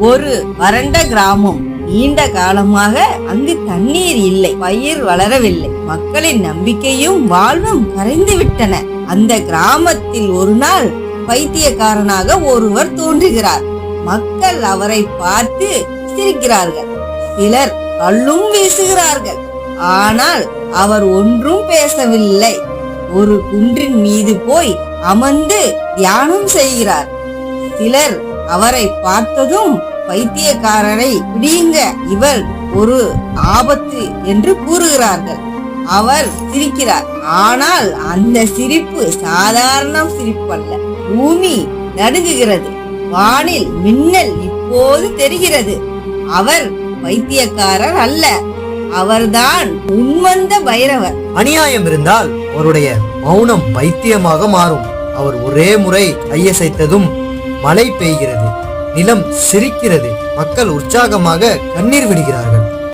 ஒரு வறண்ட கிராமம். நீண்ட காலமாக அங்கு தண்ணீர் இல்லை, பயிர் வளரவில்லை. மக்களின் நம்பிக்கையும் வாழ்வும் கரைந்து விட்டன. அந்த கிராமத்தில் ஒரு நாள் பைத்தியக்காரனாக ஒருவர் தோன்றுகிறார். மக்கள் அவரை பார்த்து சிரிக்கிறார்கள், சிலர் கல்லும் வீசுகிறார்கள். ஆனால் அவர் ஒன்றும் பேசவில்லை. ஒரு குன்றின் மீது போய் அமர்ந்து தியானம் செய்கிறார். சிலர் அவரை பார்த்ததும் பைத்தியக்காரரை பிடியுங்க, இவர் ஒரு ஆபத்து என்று கூறுகிறார்கள். அவர் சிரிக்கிறார். ஆனால் அந்த சிரிப்பு சாதாரண சிரிப்பல்ல. பூமி நடுங்குகிறது, வானில் மின்னல் இப்போது தெரிகிறது. அவர் பைத்தியக்காரர் அல்ல, அவர்தான் உன்வந்த பைரவர். அநியாயம் இருந்தால் அவருடைய மௌனம் பைத்தியமாக மாறும். அவர் ஒரே முறை கையசைத்ததும் மழை பெய்கிறது, நிலம் சிரிக்கிறது, மக்கள் உற்சாகமாக கண்ணீர் விடுகிறார்கள்.